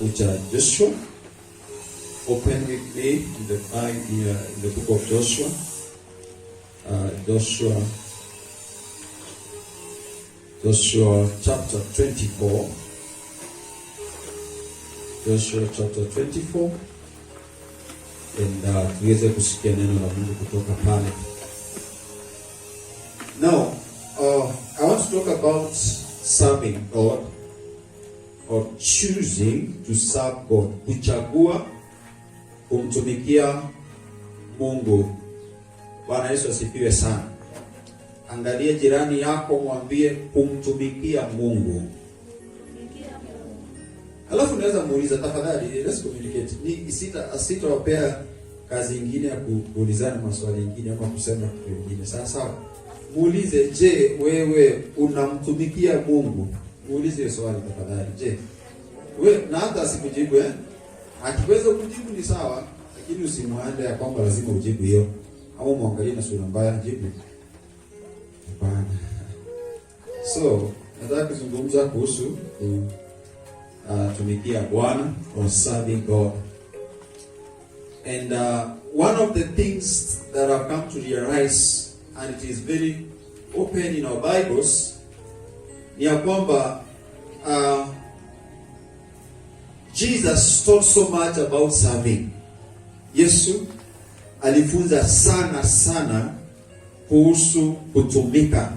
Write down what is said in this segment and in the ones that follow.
kitabu cha Joshua. Open with me in the book of Joshua. Joshua chapter 24. Joshua chapter 24. And tuweze kusikia neno la Mungu kutoka pale. Now, I want to talk about serving God or choosing to serve God. Kuchagua kumtumikia Mungu. Bwana Yesu asifiwe sana. Angalia jirani yako, mwambie kumtumikia Mungu. Alafu naweza muuliza, tafadhali let's communicate. Ni sitawapea kazi nyingine ya kuulizana maswali mengine ama kusema kitu kingine. Sawa. Muulize, je, wewe unamtumikia Mungu? Muulize swali tafadhali. Je, wewe, na hata asikujibu akiweza kujibu ni sawa, lakini usimwande ya kwamba lazima ujibu hiyo. Au muangalie na sura mbaya jibu. Hapana. So, nataka kuzungumza kuhusu tumikia Bwana or serving God. And one of the things that I've come to realize, and it is very open in our Bibles, ni ya kwamba Jesus taught so much about serving. Yesu alifunza sana kuhusu kutumika.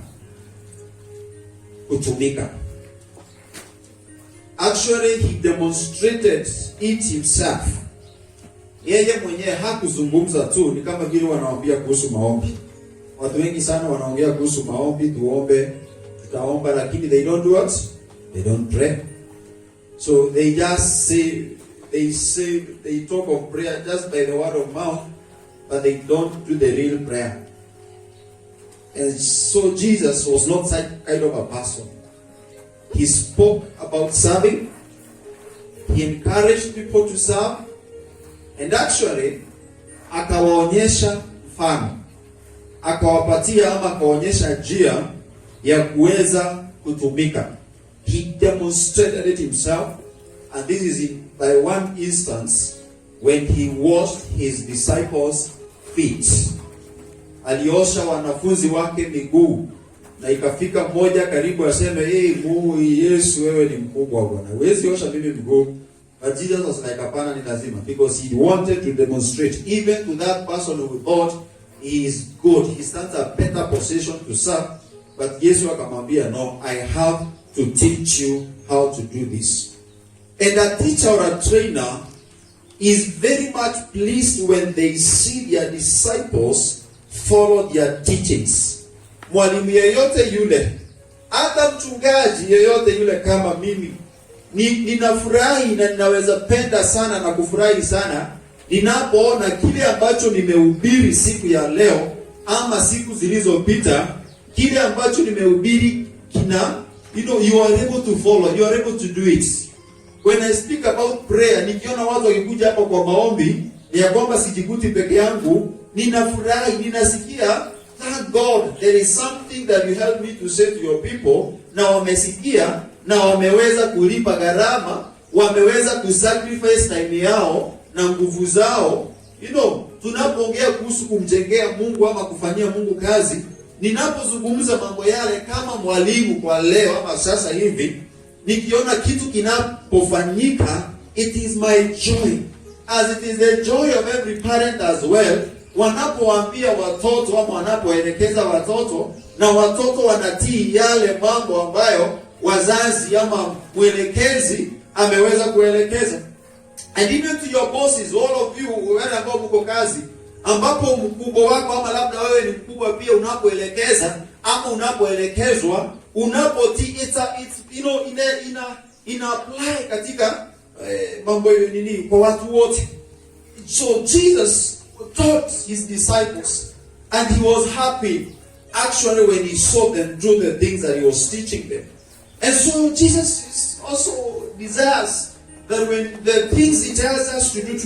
Actually, he demonstrated it himself. Yeye mwenyewe hakuzungumza tu, ni kama vile wanawaambia kuhusu maombi. Watu wengi sana wanaongea kuhusu maombi, tuombe, tutaomba, lakini they don't do what? They don't pray. So they just they talk of prayer just by the word of mouth, but they don't do the real prayer. And so Jesus was not such kind of a person. He spoke about serving. He encouraged people to serve. And actually, akawaonyesha mfano. Akawapatia ama akaonyesha njia ya kuweza kutumika. He demonstrated it himself. And this is by one instance when he washed his disciples' feet. Aliosha wanafunzi wake miguu. Na ikafika mmoja karibu aseme, Yesu wewe ni mkubwa bwana. Huwezi osha mimi miguu. But Jesus was like, hapana, ni lazima. Because he wanted to demonstrate even to that person who thought he is good, he stands a better position to serve. But Yesu akamwambia, no, I have to teach you how to do this. And a teacher or a trainer is very much pleased when they see their disciples follow their teachings. Mwalimu yeyote yule, hata mchungaji yeyote yule kama mimi, ninafurahi na ninaweza penda sana na kufurahi sana ninapoona kile ambacho nimehubiri siku ya leo ama siku zilizopita, kile ambacho nimehubiri you are able to follow, you are able to do it. When I speak about prayer, nikiona watu wakikuja hapa kwa maombi, ni ya kwamba sijikuti peke yangu, ninafurahi, ninasikia, thank God, there is something that you help me to say to your people, na wamesikia, na wameweza kulipa gharama, wameweza kusacrifice time yao na nguvu zao. Tunapoongea kuhusu kumjengea Mungu ama kufanyia Mungu kazi, ninapozungumza mambo yale kama mwalimu kwa leo ama sasa hivi, nikiona kitu kinapofanyika, it is my joy. As it is the joy of every parent as well, wanapoambia watoto ama wanapoelekeza watoto, na watoto wanatii yale mambo ambayo wazazi ama mwelekezi ameweza kuelekeza. And even to your bosses, all of you, wale ambao mko kazi, ambapo mkubwa wako ama labda wewe ni mkubwa pia, unapoelekeza ama unapoelekezwa, unapotii, ina apply katika mambo nini kwa watu wote. So Jesus taught his disciples, and he was happy actually when he saw them do the things that he was teaching them. And so Jesus also desires that when the things he tells us to do,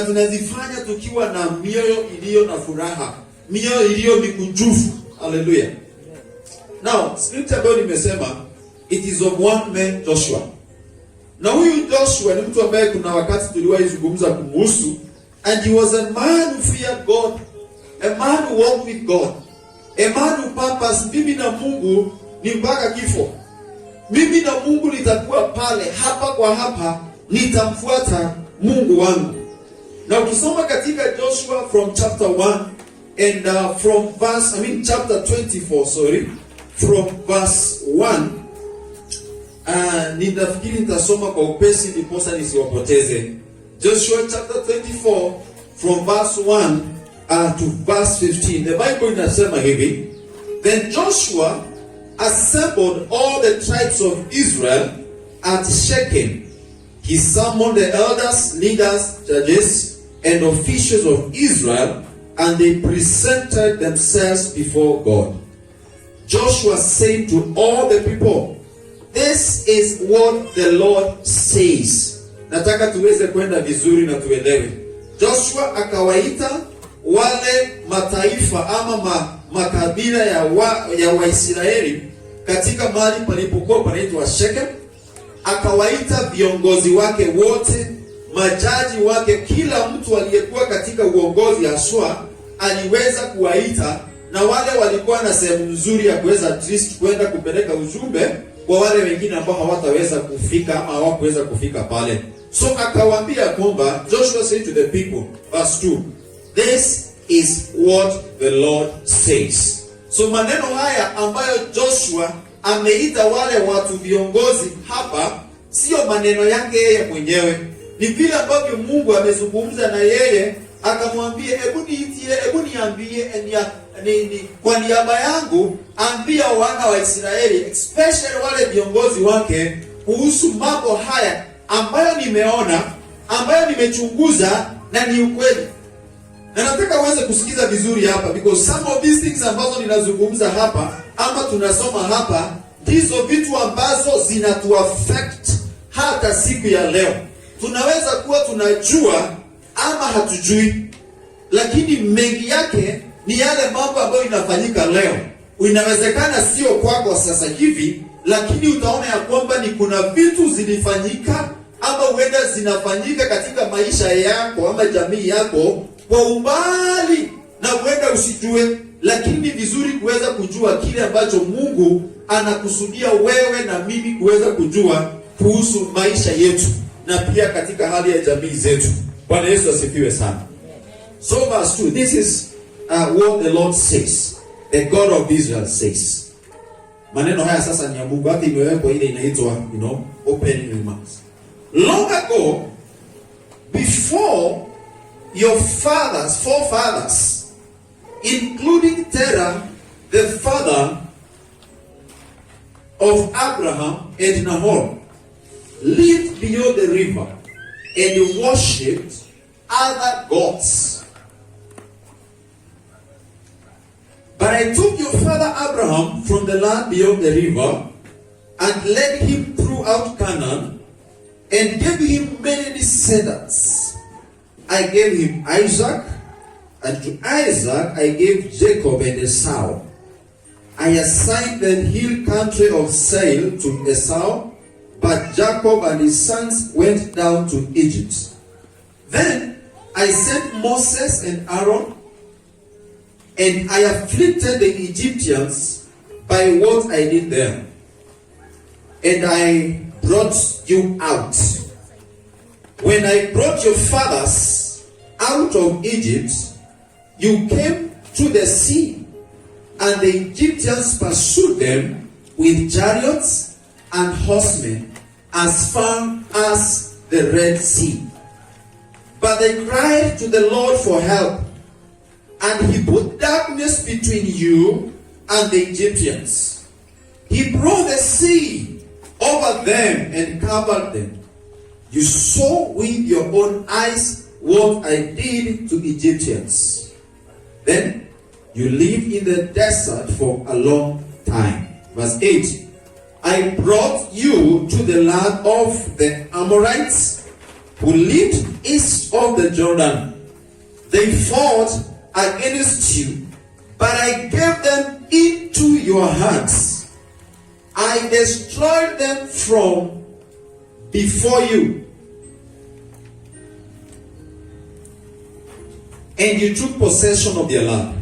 tunazifanya tukiwa na mioyo iliyo na furaha, mioyo iliyo mikunjufu. Hallelujah. Now, scripture ambayo nimesema, it is of one man, Joshua. Na huyu Joshua ni mtu ambaye kuna wakati tuliwahi zungumza kumhusu, and he was a man who feared God, a man who walked with God, a man who purpose, mimi na Mungu ni mpaka kifo. Mimi na Mungu nitakuwa pale hapa kwa hapa, nitamfuata Mungu wangu. Na ukisoma katika Joshua from chapter 1 and from verse, chapter 24, from verse 1, ninafikiri nitasoma kwa upesi ndiposa nisiwapoteze. Joshua chapter 24 from verse 1 to verse 15. The Bible inasema hivi: Then Joshua assembled all the tribes of Israel at Shechem. He summoned the elders, leaders, judges, and officials of Israel, and they presented themselves before God. Joshua said to all the people, "This is what the Lord says." Nataka tuweze kwenda vizuri na tuelewe. Joshua akawaita wale mataifa ama makabila ya Waisraeli katika mahali palipokuwa panaitwa Shechem. Akawaita viongozi wake wote, majaji wake, kila mtu aliyekuwa katika uongozi haswa aliweza kuwaita, na wale walikuwa na sehemu nzuri ya kuweza at least kwenda kupeleka ujumbe kwa wale wengine ambao hawataweza kufika ama hawakuweza kufika pale. So akawaambia kwamba, Joshua said to the people, verse 2, "This is what the Lord says." So maneno haya ambayo Joshua ameita wale watu viongozi hapa, sio maneno yake yeye mwenyewe, ni vile ambavyo Mungu amezungumza na yeye, akamwambia, hebu niambie kwa niaba yangu, ambia wana wa Israeli, especially wale viongozi wake, kuhusu mambo haya ambayo nimeona, ambayo nimechunguza na ni ukweli. Na nataka uweze kusikiza vizuri hapa, because some of these things ambazo ninazungumza hapa ama tunasoma hapa, ndizo vitu ambazo zinatuaffect hata siku ya leo. Tunaweza kuwa tunajua ama hatujui, lakini mengi yake ni yale mambo ambayo inafanyika leo. Inawezekana sio kwako sasa hivi, lakini utaona ya kwamba ni kuna vitu zilifanyika ama huenda zinafanyika katika maisha yako ama jamii yako kwa umbali, na huenda usijue, lakini ni vizuri kuweza kujua kile ambacho Mungu anakusudia wewe na mimi kuweza kujua kuhusu maisha yetu na pia katika hali ya jamii zetu. Bwana Yesu asifiwe sana. So verse 2, this is what the Lord says, the God of Israel says. Maneno haya sasa ni ya Mungu, hata imewekwa ile inaitwa opening remarks. Long ago, before your forefathers, including Terah, the father of Abraham and Nahor, lived beyond the river and worshipped other gods. But I took your father Abraham from the land beyond the river and led him throughout Canaan and gave him many descendants. I gave him Isaac, and to Isaac I gave Jacob and Esau. I assigned the hill country of Seir to Esau, but Jacob and his sons went down to Egypt. Then I sent Moses and Aaron, and I afflicted the Egyptians by what I did there. And I brought you out. When I brought your fathers out of Egypt, you came to the sea, and the Egyptians pursued them with chariots and horsemen as far as the Red Sea. But they cried to the Lord for help, and he put darkness between you and the Egyptians. He brought the sea over them and covered them. You saw with your own eyes what I did to Egyptians. Then you lived in the desert for a long time. Verse 8. I brought you to the land of the Amorites, who lived east of the Jordan. They fought against you, but I gave them into your hands. I destroyed them from before you, and you took possession of their land.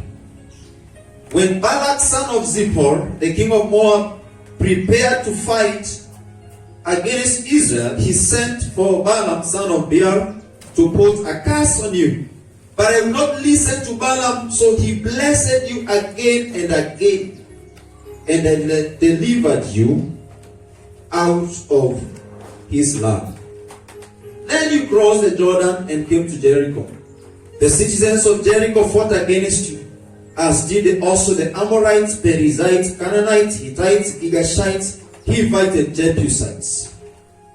When Balak son of Zippor, the king of Moab, prepared to fight against Israel, he sent for Balaam son of Beor to put a curse on you. But I will not listen to Balaam, so he blessed you again and again, and I delivered you out of his land. Then you crossed the Jordan and came to Jericho. The citizens of Jericho fought against you, as did also the Amorites, Perizzites, Canaanites, Hittites, Girgashites, Hivites, and Jebusites.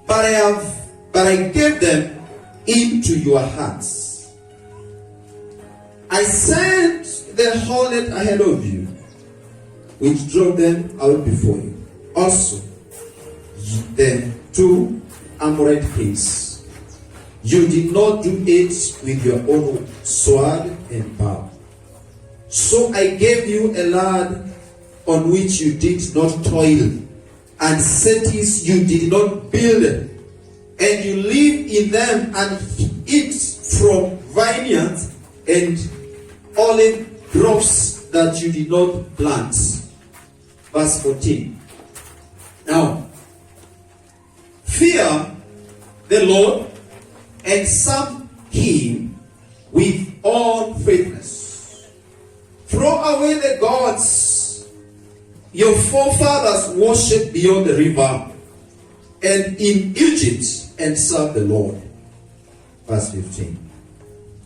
But I gave them into your hands. I sent the hornet ahead of you, which drove them out before you. Also, the 2 Amorite kings. You did not do it with your own sword and bow. So I gave you a land on which you did not toil, and cities you did not build, and you live in them and eat from vineyards and olive groves that you did not plant. Verse 14. Now, fear the Lord and serve him with all faithfulness. Throw away the gods your forefathers worshipped beyond the river and in Egypt, and serve the Lord. Verse 15.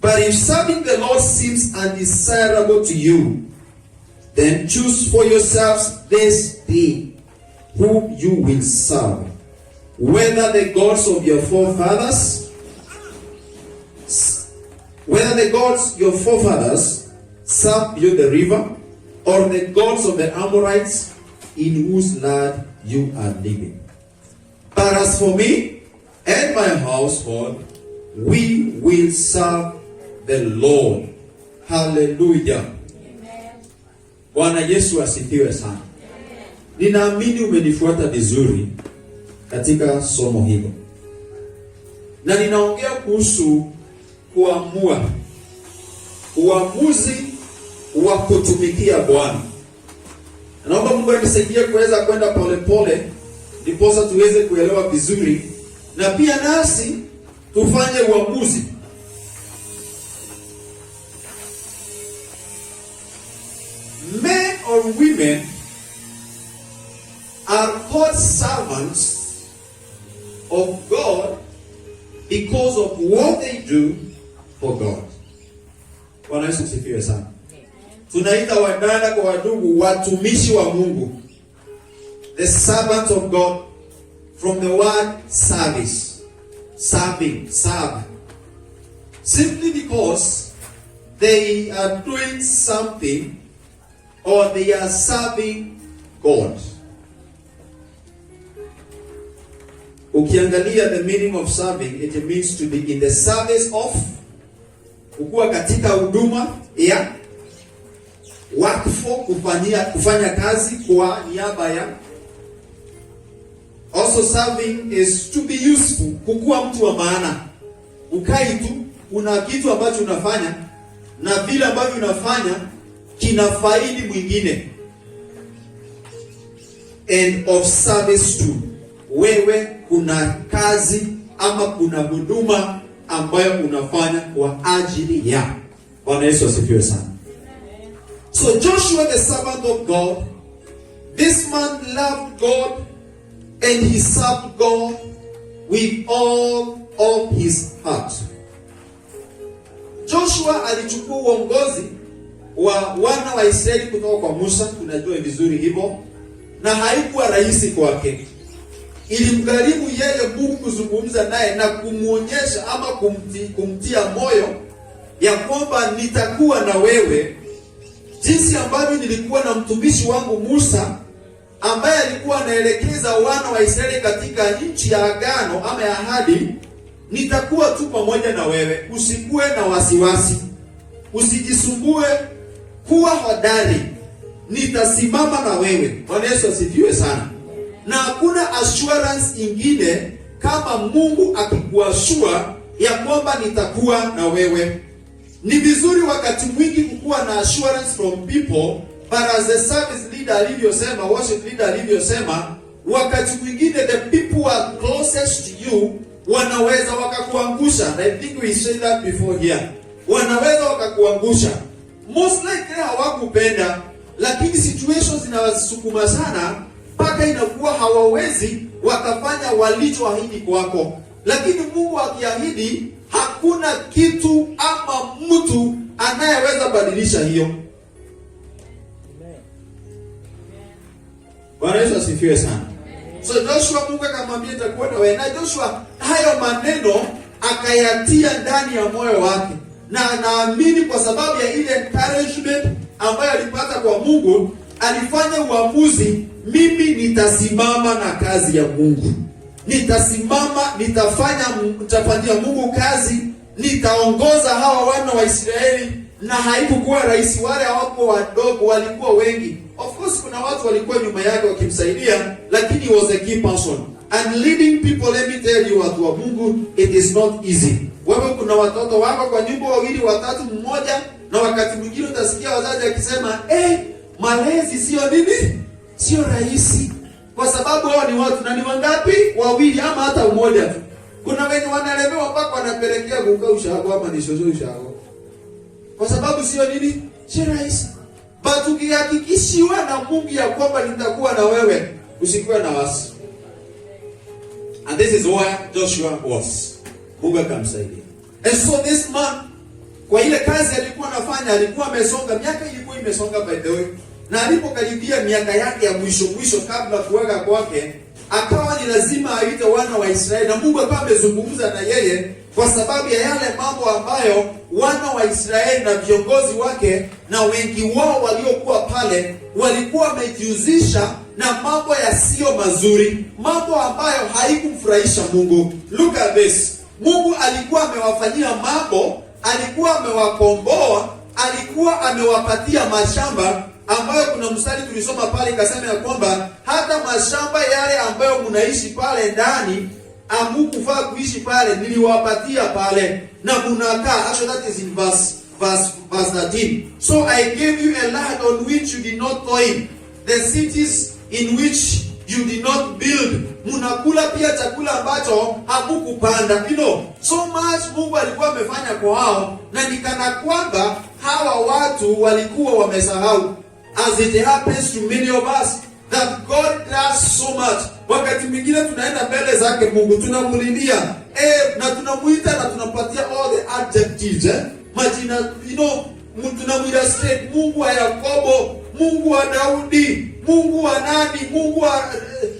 But if serving the Lord seems undesirable to you, then choose for yourselves this day whom you will serve, whether the gods of your forefathers served beyond the river, or the gods of the Amorites in whose land you are living. But as for me and my household, we will serve the Lord. Hallelujah. Bwana Yesu asifiwe sana. Ninaamini umenifuata vizuri katika somo hilo. Na ninaongea kuhusu kuamua. Uamuzi wa kutumikia Bwana. Naomba Mungu atusaidie kuweza kwenda polepole ndiposa tuweze kuelewa vizuri, na pia nasi tufanye uamuzi. Men or women are called servants of God because of what they do for God. Bwana Yesu asifiwe sana. Tunaita wadada kwa wadugu watumishi wa Mungu. The servants of God, from the word service. Serving, serve. Simply because they are doing something or they are serving God. Ukiangalia the meaning of serving, it means to be in the service of, kukuwa katika huduma ya, wakfu, kufanya kazi kwa niaba ya. Also serving is to be useful, kukuwa mtu wa maana. Ukai tu, una kitu ambacho unafanya, na vile ambavyo unafanya kinafaidi mwingine. And of service to, wewe kuna kazi ama kuna huduma ambayo unafanya kwa ajili ya. Bwana Yesu asifiwe sana. So Joshua, the servant of God, this man loved God and he served God with all of his heart. Joshua alichukua uongozi wa wana wa Israeli kutoka kwa Musa, tunajua vizuri hivyo, na haikuwa rahisi kwake. Ilimgharimu yeye Mungu kuzungumza naye na kumuonyesha ama kumtia moyo ya kwamba nitakuwa na wewe jinsi ambavyo nilikuwa na mtumishi wangu Musa, ambaye alikuwa anaelekeza wana wa Israeli katika nchi ya agano ama ya ahadi. Nitakuwa tu pamoja na wewe, usikuwe na wasiwasi, usijisumbue, kuwa hodari, nitasimama na wewe. Bwana Yesu asifiwe sana. Na hakuna assurance ingine kama Mungu akikuashua ya kwamba nitakuwa na wewe. Ni vizuri wakati mwingi kukuwa na assurance from people, but as the service leader alivyosema, worship leader alivyosema, wakati mwingine the people who are closest to you wanaweza wakakuangusha. And I think we said that before here. Wanaweza wakakuangusha. Most likely hawakupenda, lakini situations zinawasukuma sana mpaka inakuwa hawawezi wakafanya walichoahidi kwako. Lakini Mungu akiahidi, hakuna kitu ama mtu anayeweza badilisha hiyo. Bwana Yesu asifiwe sana. So Joshua, Mungu akamwambia nitakuwa na wewe. Na Joshua hayo maneno akayatia ndani ya moyo wake. Na naamini kwa sababu ya ile encouragement ambayo alipata kwa Mungu, alifanya uamuzi, mimi nitasimama na kazi ya Mungu. Nitasimama, nitafanyia Mungu kazi, nitaongoza hawa wana wa Israeli. Na haikuwa rahisi, wale hawapo wadogo, walikuwa wengi. Of course kuna watu walikuwa nyuma yake wakimsaidia, lakini he was a key person. And leading people, let me tell you, watu wa Mungu, it is not easy. Wewe kuna watoto wako kwa nyumba, wawili watatu mmoja, na wakati mwingine utasikia wazazi akisema, malezi sio nini? Sio rahisi. Kwa sababu hao ni watu, na ni wangapi? Wawili ama hata mmoja tu. Kuna wenye wanalemewa mpaka wanapelekea kukaa ushago ama nishozo ushago. Kwa sababu sio nini? Sio rahisi. But ukihakikishiwa na Mungu ya kwamba nitakuwa na wewe, usikuwe na wasi. And this is where Joshua was. Mungu akamsaidia. And so this man, kwa ile kazi alikuwa anafanya, alikuwa amesonga, miaka ilikuwa imesonga by the way. Na alipokaribia miaka yake ya mwisho kabla kuweka kwake, akawa ni lazima aite wana wa Israeli, na Mungu akawa amezungumza na yeye kwa sababu ya yale mambo ambayo wana wa Israeli na viongozi wake na wengi wao waliokuwa pale walikuwa wamejihusisha na mambo yasiyo mazuri, mambo ambayo haikumfurahisha Mungu. Look at this. Mungu alikuwa amewafanyia mambo, alikuwa amewakomboa, alikuwa amewapatia mashamba ambayo kuna mstari tulisoma pale ikasema ya kwamba hata mashamba yale ambayo mnaishi pale ndani hamkufaa kuishi pale, niliwapatia pale na mnakaa. Actually that is in verse 13. So I gave you a land on which you did not toil, the cities in which you did not build. Mnakula pia chakula ambacho hamkupanda. You know, so much Mungu alikuwa amefanya kwa hao, na nikana kwamba hawa watu walikuwa wamesahau, as it happens to many of us, that God does so much. Wakati mwingine tunaenda mbele zake Mungu, tunamulilia na tunamuita na tunampatia all the adjectives, majina, you know, tunamuita straight, Mungu wa Yakobo, Mungu wa Daudi, Mungu wa nani, Mungu wa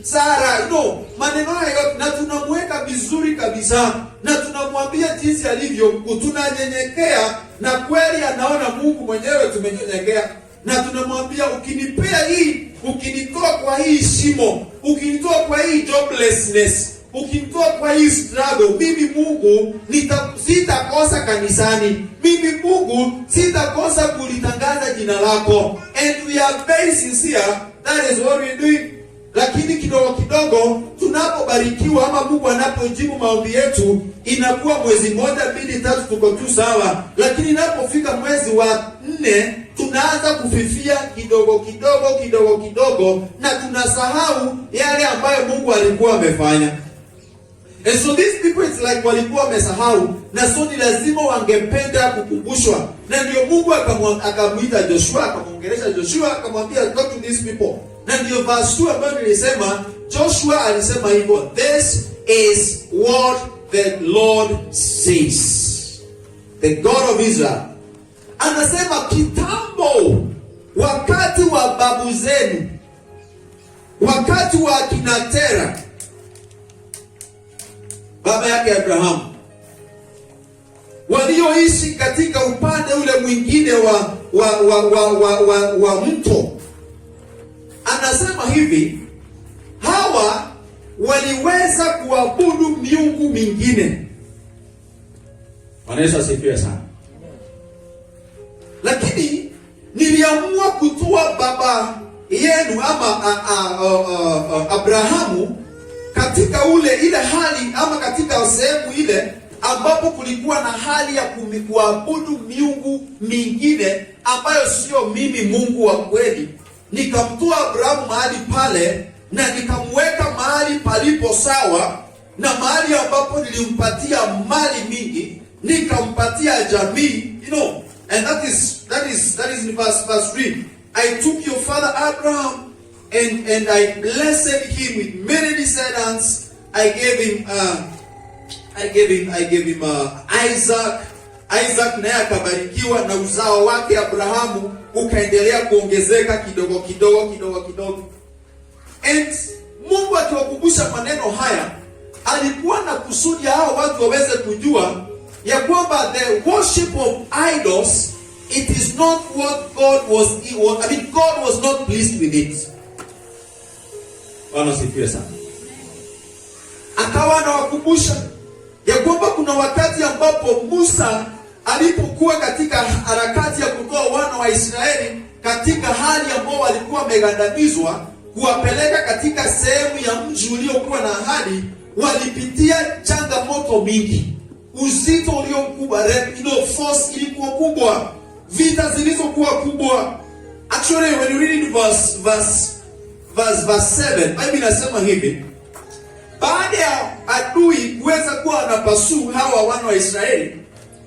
Sara, you know, maneno hayo, na tunamweka vizuri kabisa, na tunamwambia jinsi alivyo. Tunanyenyekea, na kweli anaona Mungu mwenyewe tumenyenyekea, na tunamwambia ukinipea hii, ukinitoa kwa hii shimo, ukinitoa kwa hii joblessness, ukinitoa kwa hii struggle, mimi Mungu sitakosa kanisani, mimi Mungu sitakosa kulitangaza jina lako. And we are very sincere, that is what we do. Lakini kidogo kidogo tunapobarikiwa ama Mungu anapojibu maombi yetu, inakuwa mwezi moja, 2, 3 tuko tu sawa, lakini inapofika mwezi wa 4 tunaanza kufifia kidogo kidogo, na tunasahau yale ambayo Mungu alikuwa amefanya. And so these people, it's like walikuwa wamesahau, na so ni lazima wangependa kukumbushwa. Na ndio Mungu akamuita Joshua, akamuongelesha Joshua, akamwambia talk to these people. Na ndio verse 2 ambayo nilisema, Joshua alisema hivyo, this is what the Lord says, the God of Israel. Anasema kitambo, wakati wa babu zenu, wakati wa kina Tera, baba yake Abraham, walioishi katika upande ule mwingine wa mto. Anasema hivi, hawa waliweza kuabudu miungu mingine. Wanaweza sifiwe sana. Lakini niliamua kutoa baba yenu ama Abrahamu katika ile hali ama katika sehemu ile ambapo kulikuwa na hali ya kuabudu miungu mingine ambayo sio mimi Mungu wa kweli, nikamtoa Abrahamu mahali pale na nikamweka mahali palipo sawa, na mahali ambapo nilimpatia mali mingi, nikampatia jamii, and that is in verse 3. I took your father Abraham and I blessed him with many descendants. I gave him Isaac. Isaac naye akabarikiwa na uzao wake Abrahamu ukaendelea kuongezeka kidogo. And Mungu akiwakumbusha maneno haya, alikuwa na kusudi hao watu waweze kujua ya kwamba the worship of idols, it is not what God was not pleased with it. Bwana sifiwe sana. Akawa anawakumbusha ya kwamba kuna wakati ambapo Musa alipokuwa katika harakati ya kutoa wana wa Israeli katika hali ambao walikuwa wamegandamizwa, kuwapeleka katika sehemu ya mji uliokuwa na ahadi, walipitia changamoto mingi, uzito ulio mkubwa, force ilikuwa kubwa, vita zilizokuwa kubwa. Actually, when you read in verse 7, Biblia inasema hivi: baada ya adui kuweza kuwa anapasuu hawa wana wa Israeli,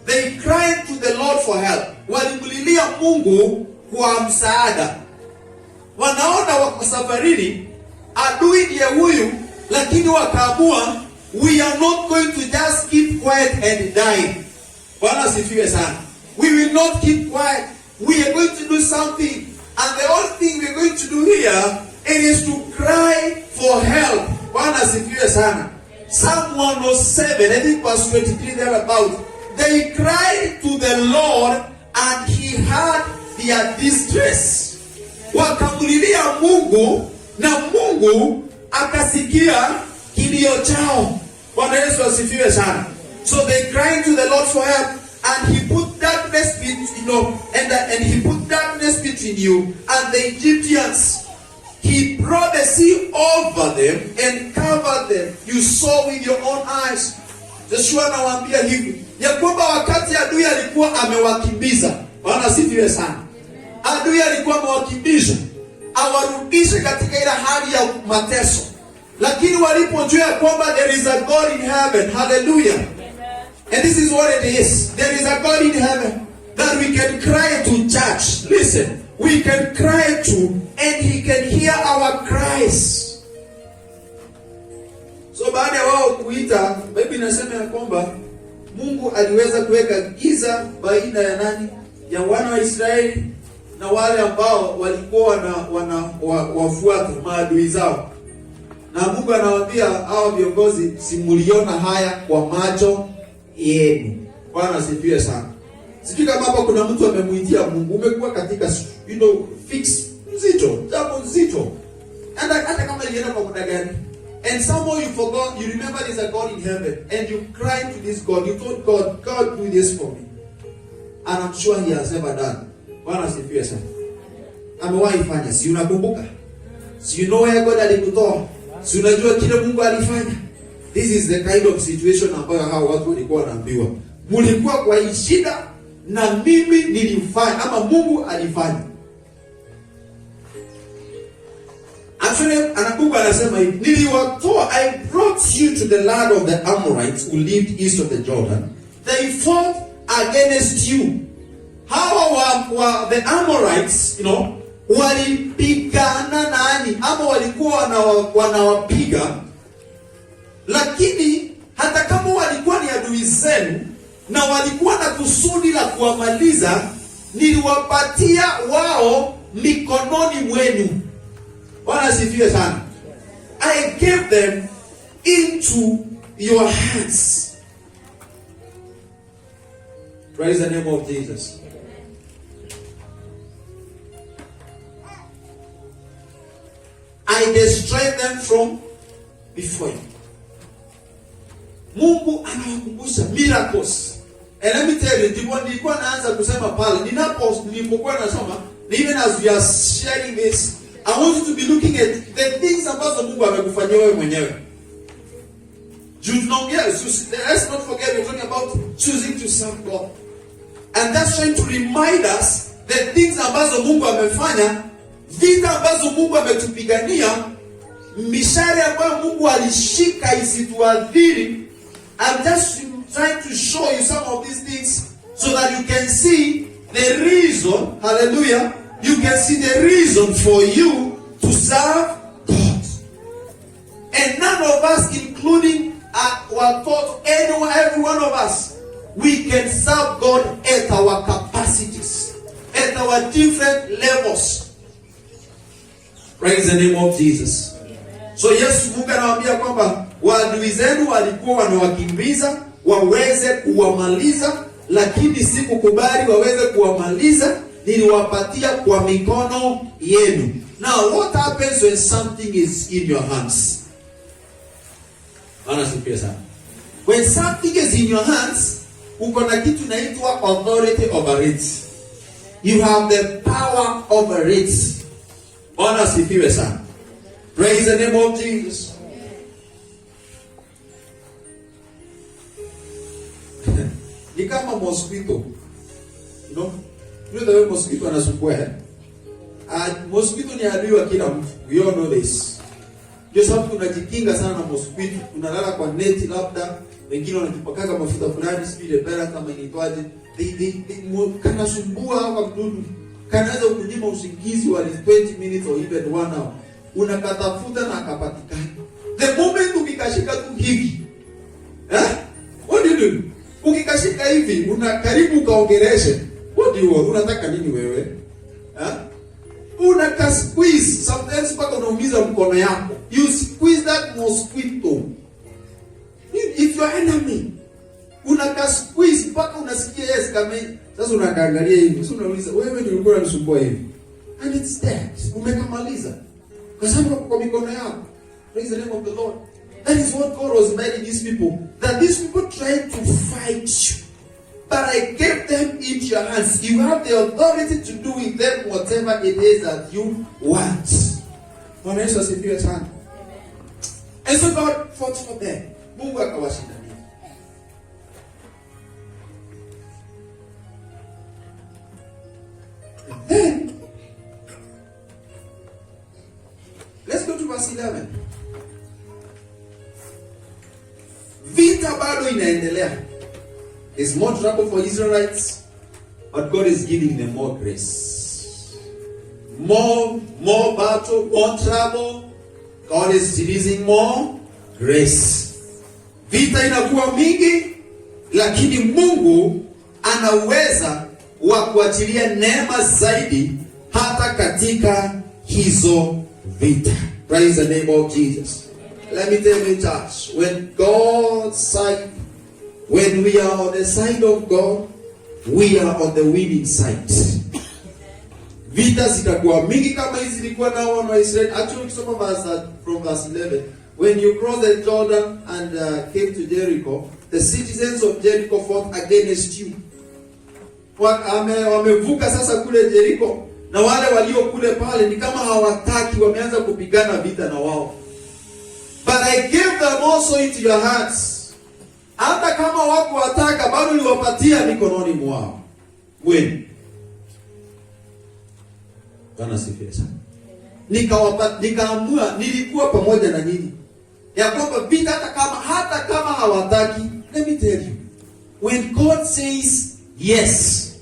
they cried to the Lord for help. Walimlilia Mungu kwa msaada. Wanaona wako safarini, adui ndiye huyu, lakini wakaamua, we are not going to just keep quiet and die. Bwana sifiwe sana. We will not keep quiet. We are going to do something. And the only thing we are going to do here, it is to cry for help. Bwana sifiwe sana. Psalm 107, I think verse 23 there about. They cried to the Lord and he heard their distress. Wakamulilia Mungu na Mungu akasikia kilio chao. Bwana Yesu asifiwe sana. So they cried to the Lord for help, and he put darkness between and he put darkness between you and the Egyptians. He brought the sea over them and covered them. You saw with your own eyes. Joshua anawaambia hivi ya kwamba wakati adui alikuwa amewakimbiza, Bwana asifiwe sana. Adui alikuwa amewakimbiza awarudishe katika ile hali ya mateso, lakini walipojua kwamba there is a God in heaven, hallelujah. And this is what it is. There is a God in heaven that we can cry to church. Listen, we can cry to, and he can hear our cries. So baada ya wao kuita, Biblia inasema ya kwamba Mungu aliweza kuweka giza baina ya nani? Ya wana wa Israeli na wale ambao walikuwa wafuata maadui zao. Na Mungu anawaambia hao viongozi, simuliona haya kwa macho yenu. Bwana asifiwe sana. Sijui kama hapa kuna mtu amemuitia Mungu, umekuwa katika fix nzito, jambo nzito. Hata kama ilienda kwa muda gani. And somehow you forgot, you remember there's a God in heaven, and you cried to this God. You told God, God, do this for me. And I'm sure he has never done. Bwana asifiwe sana. Amewahi fanya, si unakumbuka? Si you know where God alikutoa? Si unajua kile Mungu alifanya? This is the kind of situation ambayo hao watu walikuwa wanaambiwa. Mulikuwa kwa shida na mimi nilifanya, ama Mungu alifanya. Actually, anakumbuka anasema hivi, niliwatoa, I brought you to the land of the Amorites who lived east of the Jordan. They fought against you. Hawa wa the Amorites, walipigana nani? Ama walikuwa wanawapiga. Lakini hata kama walikuwa ni adui zenu na walikuwa na kusudi la kuwamaliza, niliwapatia wao mikononi mwenu. Bwana asifiwe sana. I gave them into your hands. Praise the name of Jesus. I destroyed them from before you. Mungu anawakumbusha miracles. And let me tell you, nilikuwa naanza kusema pale, nilipokuwa nasoma, even as we are sharing this, I want you to be looking at the things ambazo Mungu amekufanyia wewe mwenyewe. Let's not forget we're talking about choosing to serve God. And that's trying to remind us the things ambazo Mungu amefanya, vita ambazo Mungu ametupigania, mishale ambayo Mungu alishika isituadhiri. I'm just trying to show you some of these things so that you can see the reason, hallelujah, you can see the reason for you to serve God. And none of us, including every one of us, we can serve God at our capacities, at our different levels. Praise the name of Jesus. So Yesu Mungu anawaambia kwamba waadui zenu walikuwa wanawakimbiza waweze kuwamaliza, lakini sikukubali waweze kuwamaliza, niliwapatia kwa mikono yenu. Now what happens when something is in your hands? When something is in your hands, uko na kitu inaitwa authority over it. You have the power over it. Bwana sifiwe sana. Praise the name of Jesus. Ni kama mosquito. You know the way mosquito anasumbua. Mosquito ni adui wa kila mtu. We all know this. Ndio sababu tunajikinga sana na mosquito. Tunalala kwa neti, labda wengine wanajipaka mafuta fulani, sipile bera kama inaitwaje. Kanasumbua kwa mdudu. Kanaweza kunyima usingizi wa 20 minutes or even 1 hour. Unakatafuta na akapatikana. The moment ukikashika tu hivi. What do you do? Ukikashika hivi, unakaribu kaongereshe. What do you want? Unataka nini wewe? Unaka squeeze. Sometimes paka unaumiza mkono yako. You squeeze that mosquito. If your enemy, unaka squeeze paka unasikia yes kama sasa unakaangalia hivi. Sasa unauliza wewe ndio ulikuwa unasumbua hivi. And it's dead. Umekamaliza. Kwa sababu kwa mikono yako. Praise the name of the Lord. That is what God was telling these people. That these people tried to fight you. But I gave them into your hands. You have the authority to do with them whatever it is that you want. Bwana Yesu asifiwe sana. And so God fought for them. Mungu akawashindania. Then, let's go to verse 11. Vita bado inaendelea. There's more trouble for Israelites, but God is giving them more grace. More battle, more trouble. God is releasing more grace. Vita inakuwa mingi, lakini Mungu anaweza wa kuachilia neema zaidi hata katika hizo vita. Praise the name of Jesus. Let me tell you, church, when we are on the side of God, we are on the winning side. Vita zitakuwa mingi kama hizi zilikuwa na wana wa Israeli. Actually, ukisoma from verse 11, when you cross the Jordan and came to Jericho, the citizens of Jericho fought against you. Wamevuka sasa kule Jericho, na wale walio kule pale ni kama hawataki, wameanza kupigana vita na wao. But I gave them also into your hands. Hata kama wako wataka, bado niliwapatia mikononi mwao. Bwana sifiwe sana. Nikaamua, nilikuwa pamoja na nyinyi, ya kwamba vita hata kama hawataki. Let me tell you, when God says yes,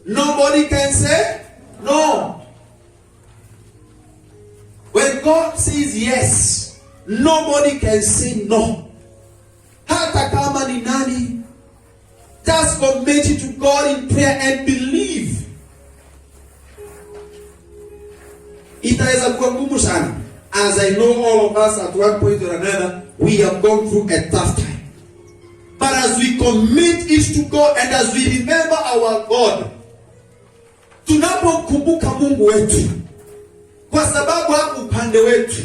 nobody can say no. When God says yes, nobody can say no. Hata kama ni nani, just commit it to God in prayer and believe. Itaweza kuwa ngumu sana. As I know, all of us at one point or another, we have gone through a tough time. But as we commit it to God and as we remember our God, tunapomkumbuka Mungu wetu, kwa sababu hapo upande wetu,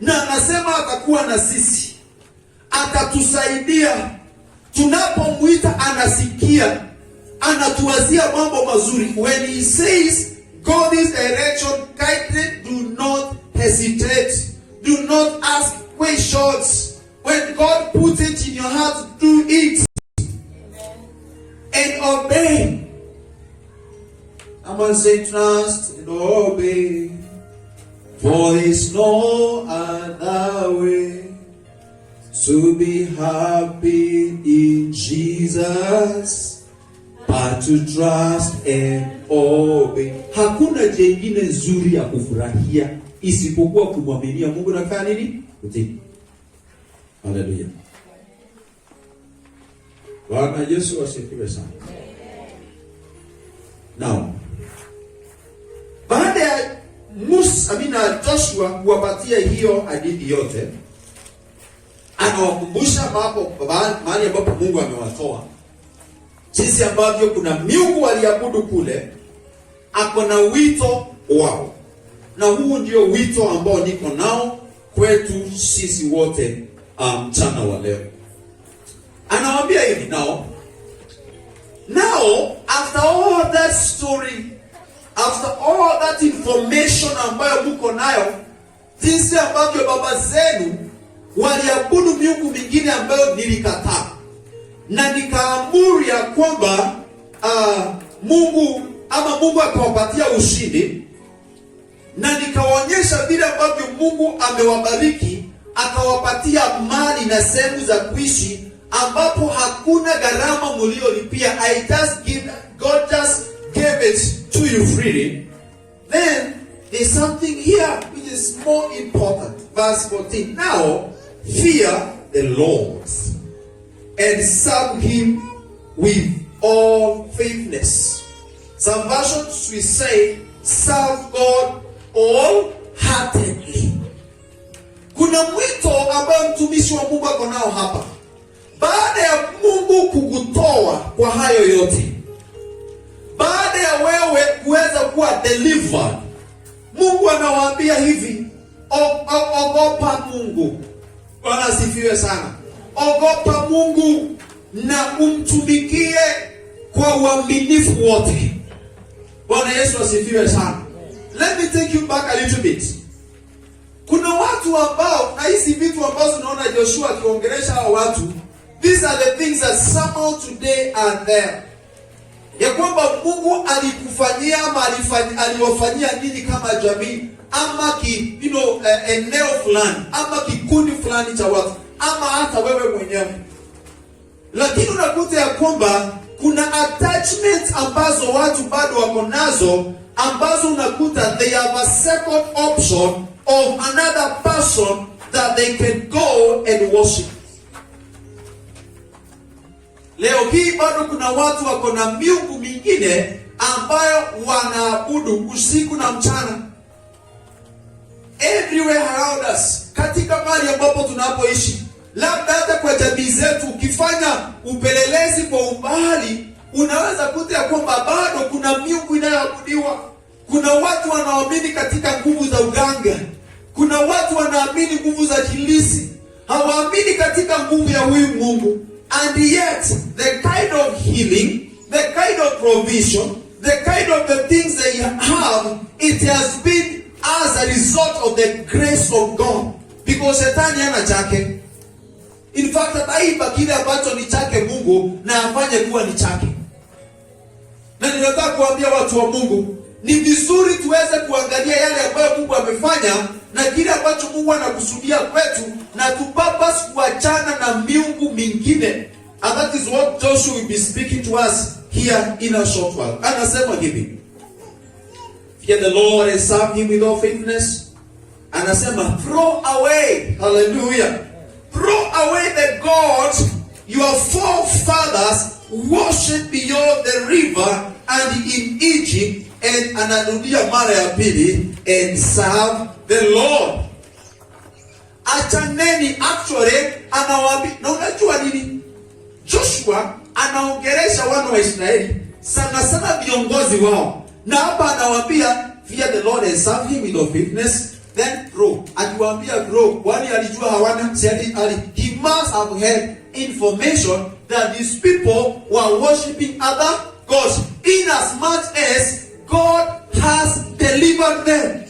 na anasema atakuwa na sisi, atatusaidia. Tunapomwita anasikia, anatuwazia mambo mazuri. When he says go this direction, kindly do not hesitate. Do not ask questions. When God puts it in your heart, do it. And obey. Someone say, trust and obey. For there's no other way to be happy in Jesus but to trust and obey. Hakuna jengine nzuri ya kufurahia isipokuwa kumwaminia Mungu na kufanya nini? Kutii. Haleluya. Bwana Yesu asifiwe sana. Now, baada ya Joshua kuwapatia hiyo hadithi yote, anawakumbusha mahali ambapo Mungu amewatoa, jinsi ambavyo kuna miungu waliabudu kule, ako na wito wao. Na huu ndio wito ambao niko nao kwetu sisi wote mchana wa leo. Anawaambia hivi, now after all that story, after all that information ambayo mko nayo, jinsi ambavyo baba zenu waliabudu miungu mingine ambayo nilikataa, na nikaamuru ya kwamba Mungu akawapatia ushindi, na nikawaonyesha vile ambavyo Mungu amewabariki, akawapatia mali na sehemu za kuishi ambapo hakuna gharama mliolipia. God just gave it to you freely. Then there's something here which is more important. Verse 14. Now fear the Lord and serve him with all faithfulness. Some versions we say serve God wholeheartedly. Kuna mwito ambao mtumishi wa Mungu ako nao hapa. Baada ya Mungu kukutoa kwa hayo yote, baada ya wewe kuweza kuwa delivered, Mungu anawaambia hivi, ogopa Mungu. Bwana asifiwe sana. Ogopa Mungu na umtumikie kwa uaminifu wote. Bwana Yesu asifiwe sana. Let me take you back a little bit. Kuna watu ambao, na hizi vitu ambazo naona Joshua akiongelesha hao watu, these are the things that somehow today are there. Ya kwamba Mungu alikufanyia ama aliwafanyia nini kama jamii, ama eneo fulani, ama kikundi fulani cha watu, ama hata wewe mwenyewe. Lakini unakuta ya kwamba kuna attachments ambazo watu bado wako nazo, ambazo unakuta they have a second option of another person that they can go and worship. Leo hii bado kuna watu wako na miungu mingine ambayo wanaabudu usiku na mchana. Everywhere around us, katika mahali ambapo tunapoishi, labda hata kwa jamii zetu, ukifanya upelelezi kwa umbali, unaweza kuta kwamba bado kuna miungu inayoabudiwa. Kuna watu wanaamini katika nguvu za uganga. Kuna watu wanaamini nguvu za kilisi. Hawaamini katika nguvu ya huyu Mungu. And yet, the kind of healing, the kind of provision, the kind of the things they have, it has been as a result of the grace of God. Because Shetani hana chake. In fact, ataiba kile ambacho ni chake Mungu na afanye kuwa ni chake. Na ninataka kuambia watu wa Mungu, ni vizuri tuweze kuangalia yale ambayo Mungu amefanya na kile ambacho Mungu anakusudia kwetu, na tupapasi kuachana na miungu mingine. And that is what Joshua will be speaking to us here in a short while. Anasema hivi, fear the Lord and serve him with all faithfulness. Anasema throw away, hallelujah, throw away the gods your forefathers worshipped beyond the river and in Egypt. And anarudia mara ya pili, and serve the Lord. Achaneni, actually anawaambia, na unajua nini? Joshua anaongelesha wana wa Israeli, sana sana viongozi wao. Na hapa anawaambia fear the Lord and serve him with all faithfulness, then grow. Akiwaambia grow, kwani alijua hawana? He must have had information that these people were worshiping other gods, in as much as God has delivered them.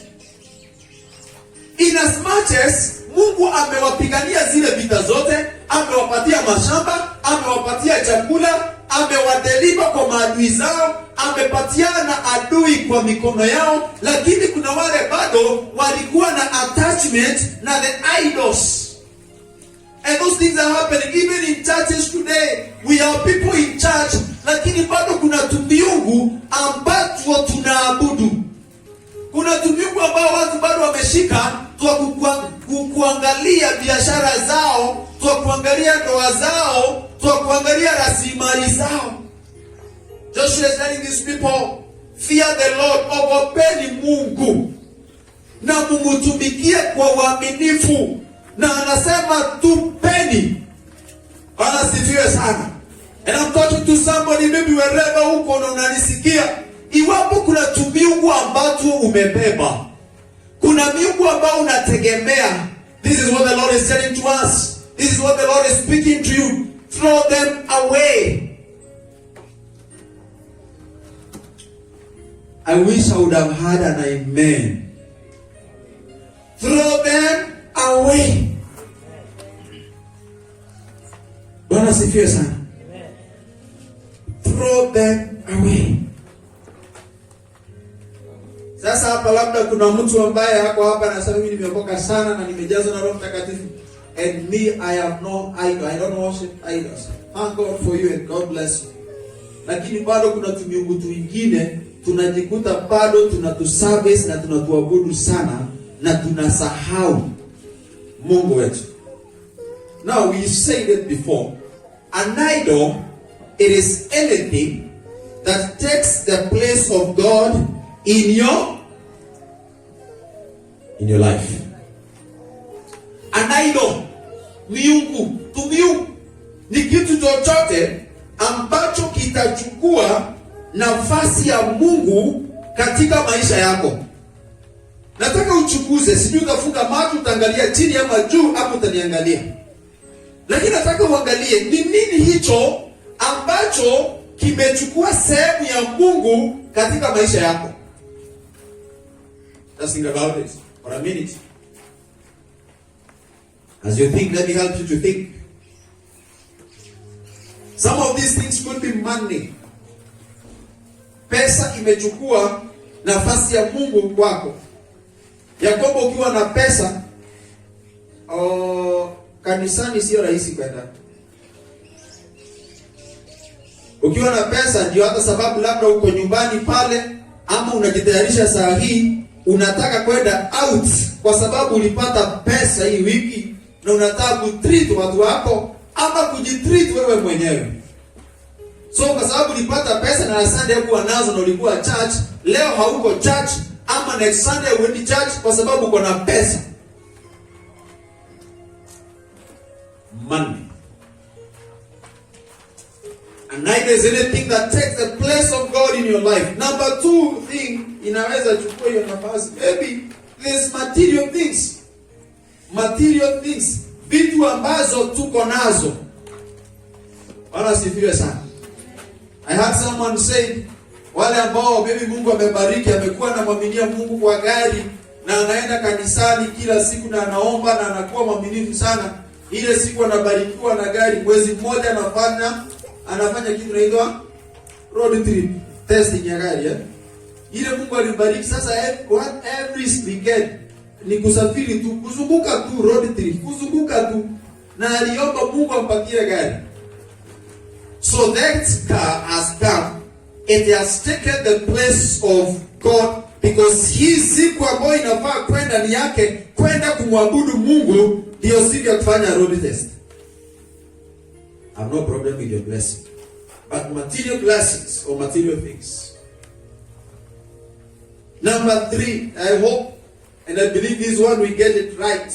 In as much as Mungu amewapigania zile vita zote, amewapatia mashamba, amewapatia chakula, amewadeliver kwa maadui zao, amepatiana adui kwa mikono yao, lakini kuna wale bado walikuwa na attachment na the idols. And those things are happening even in churches today. We are people in church, lakini bado kuna tumiungu ambazo tunaabudu. Kuna tumiungu ambao watu bado wameshika kuangalia biashara zao, kuangalia ndoa zao, kuangalia rasilimali zao. Joshua is telling these people, fear the Lord, ogopeni Mungu na mumutumikie kwa uaminifu. Na anasema tupeni. Anasifiwe sana. And I'm talking to somebody maybe wherever uko na unanisikia. Iwapo kuna tumiungu ambazo umebeba, kuna miungu ambao unategemea, this is what the Lord is telling to us. This is what the Lord is speaking to you. Throw them away. I wish I would have had an amen. Throw them away. Bwana sifiwe sana. Throw them away. Sasa hapa labda kuna mtu ambaye hako hapa na sasa mimi nimeokoka sana na nimejazwa na Roho Mtakatifu, and me I have no idol. I don't worship idols. Thank God for you and God bless you. Lakini bado kuna tumiungu wengine tunajikuta bado tunatuservice na tunatuabudu sana na tunasahau Mungu wetu. Now we said it before. An idol, it is anything that takes the place of God in your life. An idol, miungu, tumiungu ni kitu chochote ambacho kitachukua nafasi ya Mungu katika maisha yako. Nataka uchukuze, sijui utafunga macho utaangalia chini ama juu hapo utaniangalia. Lakini nataka uangalie ni nini hicho ambacho kimechukua sehemu ya Mungu katika maisha yako. Just think about it for a minute. As you think, let me help you to think. Some of these things could be money. Pesa imechukua nafasi ya Mungu kwako. Yakobo, ukiwa na pesa, kanisani sio rahisi kwenda. Ukiwa na pesa ndio hata sababu labda uko nyumbani pale ama unajitayarisha saa hii unataka kwenda out kwa sababu ulipata pesa hii wiki na unataka kutreat watu wako ama kujitreat wewe mwenyewe. So kwa sababu ulipata pesa na Sunday kuwa nazo na ulikuwa church, leo hauko church ama next Sunday uendi church kwa sababu uko na pesa. Money. And neither is anything that takes the place of God in your life. Number two thing, inaweza chukua hiyo nafasi. Maybe there's material things. Material things. Vitu ambazo tuko nazo. Bwana sifiwe sana. I had someone say, wale ambao maybe Mungu amebariki, amekuwa anamwaminia Mungu kwa gari na anaenda kanisani kila siku na anaomba na anakuwa mwaminifu sana. Ile siku anabarikiwa na gari, mwezi mmoja anafanya kitu inaitwa road trip testing ya gari Ile Mungu alibariki sasa every weekend ni kusafiri tu, kuzunguka tu, road trip, kuzunguka tu, na aliomba Mungu ampatie gari. So that car has come. It has taken the place of God because hii siku ambayo inafaa kwenda ni yake, kwenda kumwabudu Mungu, ndio siku ya kufanya road test. I have no problem with your blessing. But material blessings or material things. Number three, I hope and I believe this one we get it right.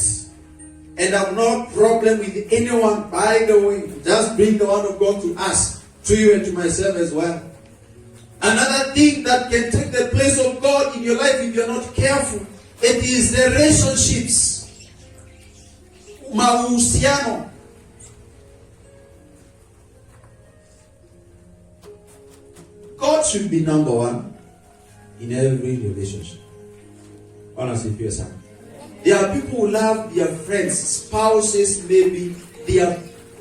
And I have no problem with anyone, by the way. Just bring the word of God to us, to you and to myself as well. Another thing that can take the place of God in your life if you're not careful, it is the relationships. Mahusiano. God should be number one in every relationship. Honestly, if you're There are people who love their friends, spouses maybe, they are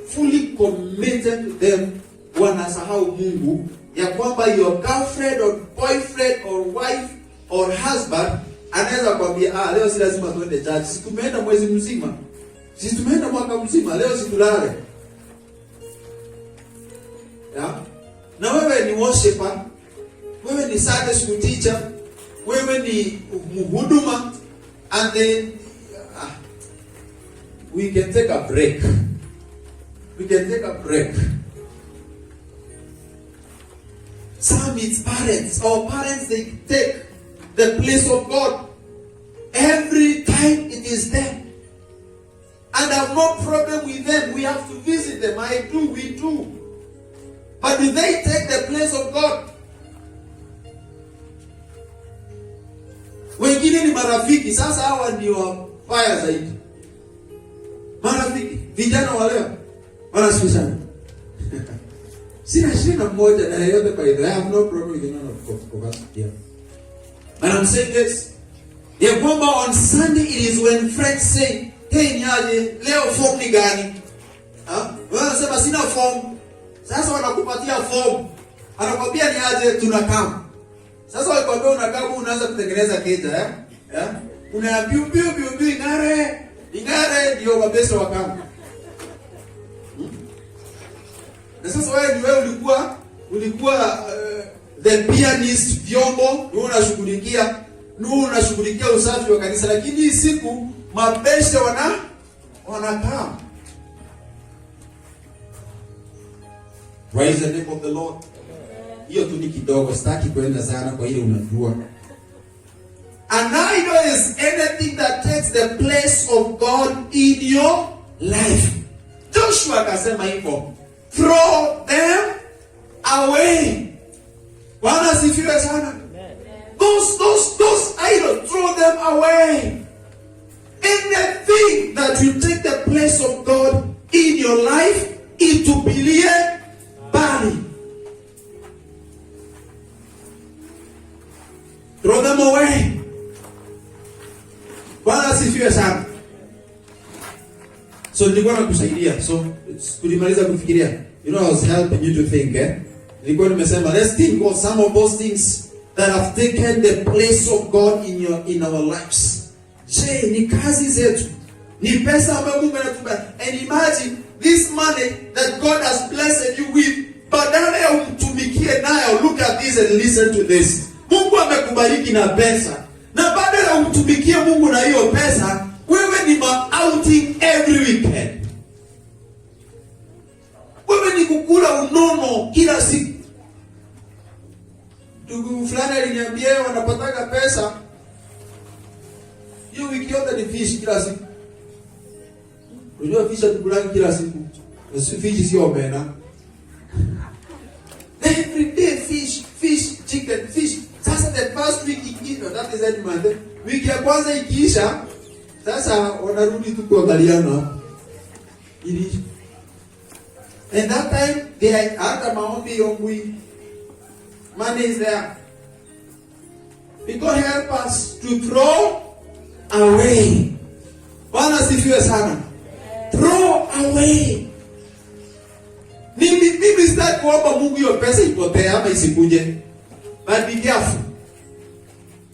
fully committed to them. Wanasahau Mungu ya kwamba your girlfriend or boyfriend or wife or husband anaweza kwambia leo si lazima tuende church. Si tumeenda mwezi mzima. Si tumeenda mwaka mzima, leo si tulale. Yeah? Na wewe ni worshiper, wewe ni Sunday school teacher, wewe ni mhuduma, and then we can take a break. We can take a break. Some it's parents. Our parents, they take the place of God. Every time it is them. And I have no problem with them. We have to visit them. I do, we do. But do they take the place of God? Wengine ni marafiki. Sasa hawa ndio wabaya zaidi. Marafiki, vijana wa leo wanasifiana. Sina shida mmoja na yeyote by the way. I have no problem with none of us here. And I'm saying this. Ya kwamba on Sunday it is when friends say, hey niaje, leo form ni gani? Wanasema sina form. Sasa wanakupatia form. Anakwambia niaje tunakam. Sasa wakikwambia unakam unaanza kutengeneza keja unaambiwa biu ingare ndio mabesa wa kama. Na sasa wewe ulikuwa the pianist, vyombo, unashughulikia usafi wa kanisa, lakini hii siku mabeshe wanakaa. Praise the name of the Lord. Hiyo tu ni kidogo, sitaki kwenda sana kwa ile unajua. An idol is anything that takes the place of God in your life. Joshua akasema hivyo. Throw them away. Bwana sifiwe sana. Those idols, throw them away. Anything that will take the place of God in your life, itupilie mbali. Throw them away. Bwana sifiwe sana. So nilikuwa nakusaidia. So kulimaliza kufikiria. You know, I was helping you to think, Nilikuwa nimesema let's think of some of those things that have taken the place of God in our lives. Je, ni kazi zetu? Ni pesa ambayo Mungu anatupa. And imagine this money that God has blessed you with, badala ya umtumikie nayo, look at this and listen to this. Mungu amekubariki na pesa. Na badala ya umtumikie Mungu na hiyo pesa, wewe ni outing every weekend. Wewe ni kukula unono kila siku. Ndugu fulani aliniambia wanapataka pesa. Hiyo wiki yote ni fish kila siku. Unajua fish atukula kila siku. Fish sio omena. Every day fish, chicken, fish. Sasa the first week ikiisha, that is any month. Wiki ya kwanza ikiisha, sasa wanarudi tu kuangaliana. Ili. And that time they had maombi yongwi. Money is there. Because help us to throw away. Bwana sifiwe sana. Throw away. Mimi sitaki kuomba Mungu hiyo pesa ipotee ama isikuje. But be careful.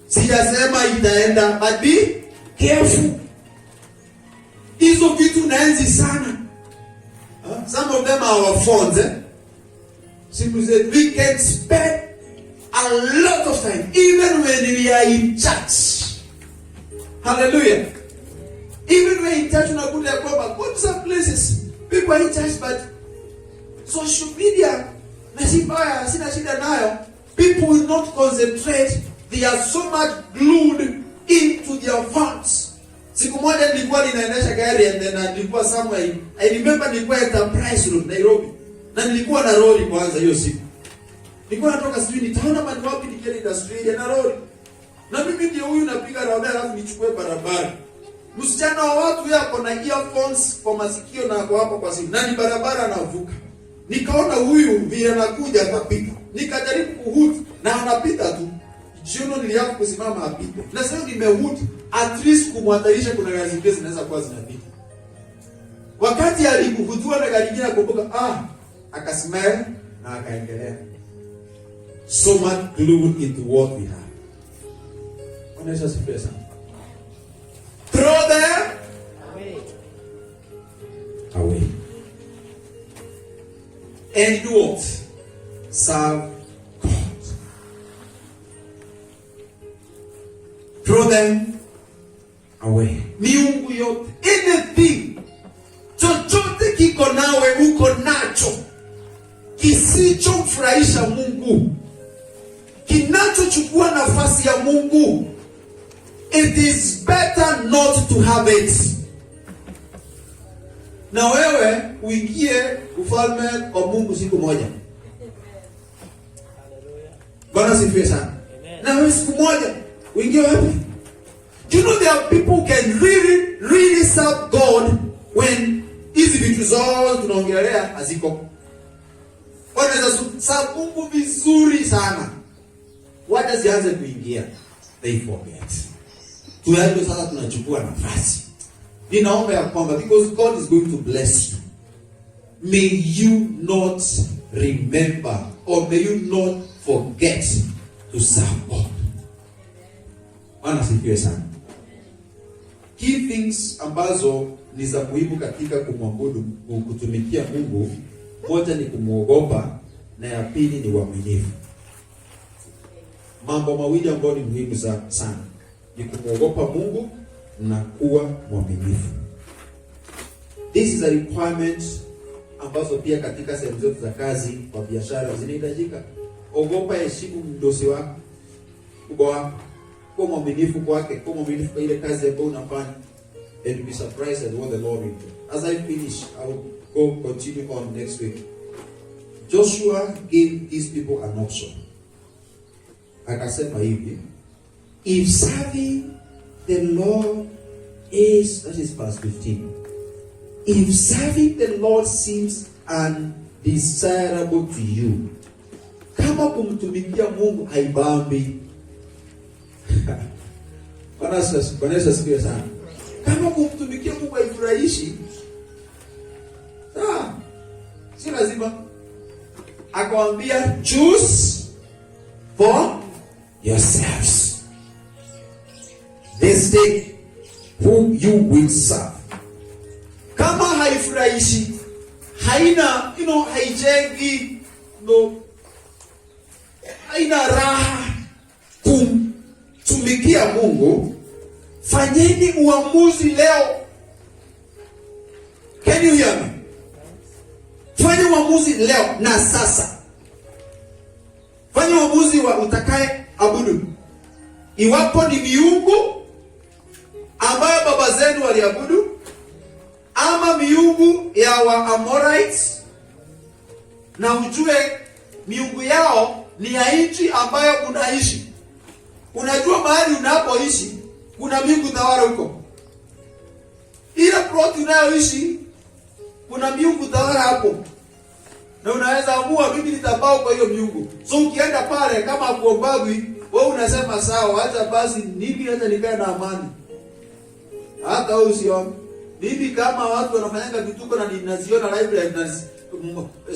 Sijasema itaenda, but be careful. Hizo vitu naenzi sana. Some of them are our phones. Simply said, we can spend a lot of time, even when we are in church. Hallelujah. Even when in church, go to some places. People are in church, but social media, people will not concentrate. They are so much glued into their phones. Siku moja nilikuwa ninaendesha gari and then nilikuwa somewhere. I remember nilikuwa Enterprise Road, Nairobi. Na nilikuwa na lori kwanza hiyo siku. Nilikuwa natoka sijui nitaona mali wapi nikienda industry na lori. Na mimi ndio huyu napiga round alafu nichukue barabara. Msichana wa watu yako na earphones kwa masikio na kwa hapo kwa simu. Na ni barabara anavuka. Nikaona huyu vile anakuja atapita. Nikajaribu kuhoot na anapita tu. Jioni nilianza kusimama apite. Na sasa nimehoot at least kumwatarisha kuna gari zingine zinaweza kuwa zinapita. Wakati alikuvutua na gari nyingine akumbuka, akasmile na akaendelea. So much glued into what we have. Wanaweza sifia sana. Throw them away. And do what? Serve God. Throw them away. Miungu yote, anything, chochote kiko nawe uko nacho, kisichomfurahisha Mungu, kinachochukua nafasi ya Mungu, it is better not to have it. Na wewe uingie ufalme wa Mungu siku moja. Bwana sifiwe sana. Na wewe siku moja uingie wapi? Do you know there are people who can really serve God when hizi vitu zote tunaongelea haziko. Wanaweza serve Mungu vizuri sana. What zianze kuingia? They forget. Tuyaje sasa tunachukua nafasi. Ninaomba ya kwamba because God is going to bless you, may you not remember or may you not forget to serve God. Bwana sifiwe sana. Key things ambazo ni za muhimu katika kumwabudu, kutumikia Mungu, moja ni kumuogopa na ya pili ni uaminifu. Mambo mawili ambayo ni muhimu sana ni kumuogopa Mungu na kuwa mwaminifu. This is a requirement ambazo pia katika sehemu zote za kazi kwa biashara zinahitajika. Ogopa, heshimu mdosi wako, kubwa wako, kuwa mwaminifu kwake, kuwa mwaminifu kwa ile kazi ambayo unafanya, and be surprised at what the Lord will do. As I finish, I will continue on next week. Joshua gave these people an option. Akasema hivi, if serving the Lord is, that is verse 15. If serving the Lord seems undesirable to you, kama kumtumikia Mungu haibambi. Bwana asifiwe sana. Kama kumtumikia Mungu haifurahishi, si lazima. Akawaambia, choose for yourselves this day whom you will serve. Kama haifurahishi, haina, haijengi, haina raha kumtumikia Mungu, fanyeni uamuzi leo. Can you hear me? Fanya uamuzi leo na sasa. Fanya uamuzi wa utakaye abudu. Iwapo ni miungu ambayo baba zenu waliabudu, ama miungu ya wa Amorites, na ujue miungu yao ni ya nchi ambayo unaishi. Unajua mahali unapoishi kuna miungu tawala huko. Ile plot unayoishi kuna miungu tawala hapo. Na unaweza amua mimi nitabao kwa hiyo miungu. So ukienda pale kama kuombagwi, wewe unasema sawa, acha basi nipi hata nikae na amani. Hata usione. Mimi kama watu wanafanyanga vituko na ninaziona live na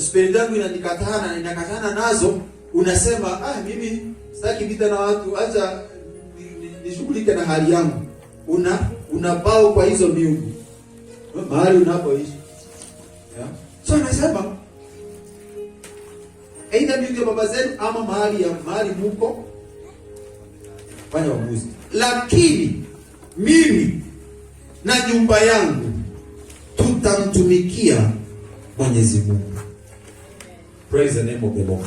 spirit yangu inakatana nazo, unasema mimi sitaki vita na watu, acha nishughulike na hali yangu. Unabao kwa hizo miungu mahali unapoishi. So anasema aidha miungu ya baba zenu ama mahali muko, fanya uamuzi. Lakini mimi na nyumba yangu tutamtumikia Mwenyezi Mungu. Praise the name of the Lord.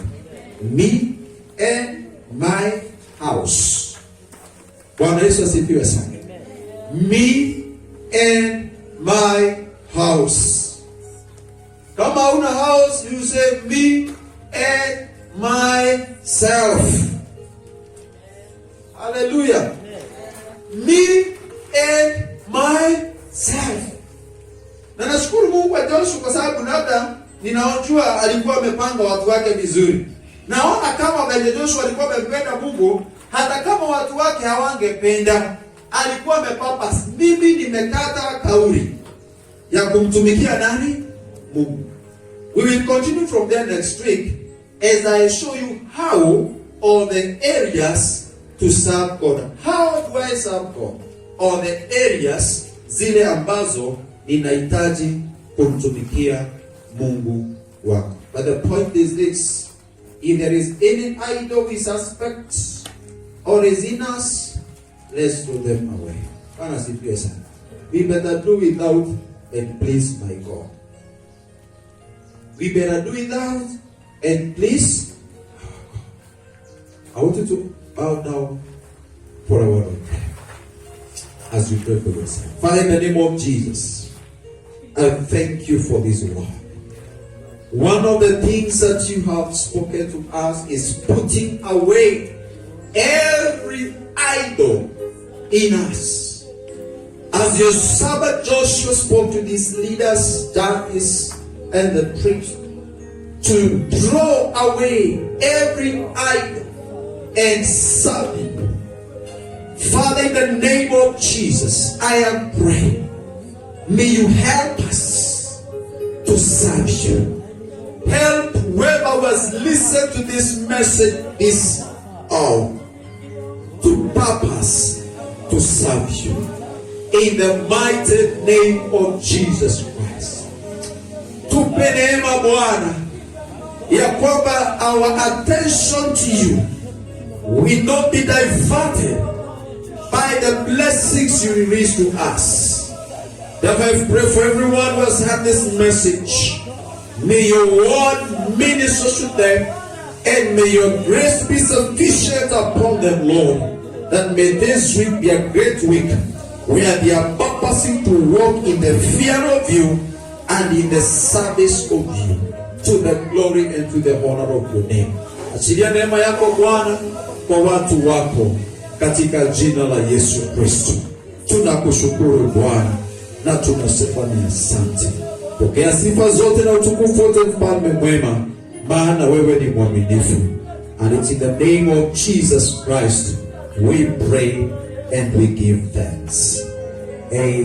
Me and my house. Bwana Yesu asifiwe sana. Me and my house. Kama una house, you say me and myself. Hallelujah. Me and myself. Na nashukuru Mungu kwa Joshua kwa sababu labda ninaojua alikuwa amepanga watu wake vizuri. Naona kama vile Joshua alikuwa amependa Mungu, hata kama watu wake hawangependa, alikuwa amepapa, mimi nimekata kauli ya kumtumikia nani? Mungu. We will continue from there next week as I show you how or the areas to serve God. How do I serve God? Or the areas zile ambazo ninahitaji kumtumikia Mungu wako. But the point is this: if there is any idol we suspect or is in us, let's throw them away. We better do without and please my God. We better do without and please our God. I want you to bow down for a word of prayer as you pray for yourself. Father, in the name of Jesus, I thank you for this word. One of the things that you have spoken to us is putting away every idol in us. As your servant Joshua spoke to these leaders, Judges and the priests, to draw away every idol and serve you. Father, in the name of Jesus, I am praying, may you help us to serve you. Help whoever was listening to this message this hour to purpose to serve you. In the mighty name of Jesus Christ. Tupe neema Bwana ya kwamba our attention to you will not be diverted by the blessings you release to us. Therefore, I pray for everyone who has had this message. May your word minister to them, and may your grace be sufficient upon them, Lord. That may this week be a great week where they are purposing to walk in the fear of you and in the service of you, to the glory and to the honor of your name. Achilia neema yako Bwana kwa watu wako katika jina la Yesu Kristo. Tunakushukuru Bwana na tunasema ni asante. Pokea sifa zote na utukufu wote, mfalme mwema, maana wewe ni mwaminifu. And it's in the name of Jesus Christ we pray and we give thanks. Amen.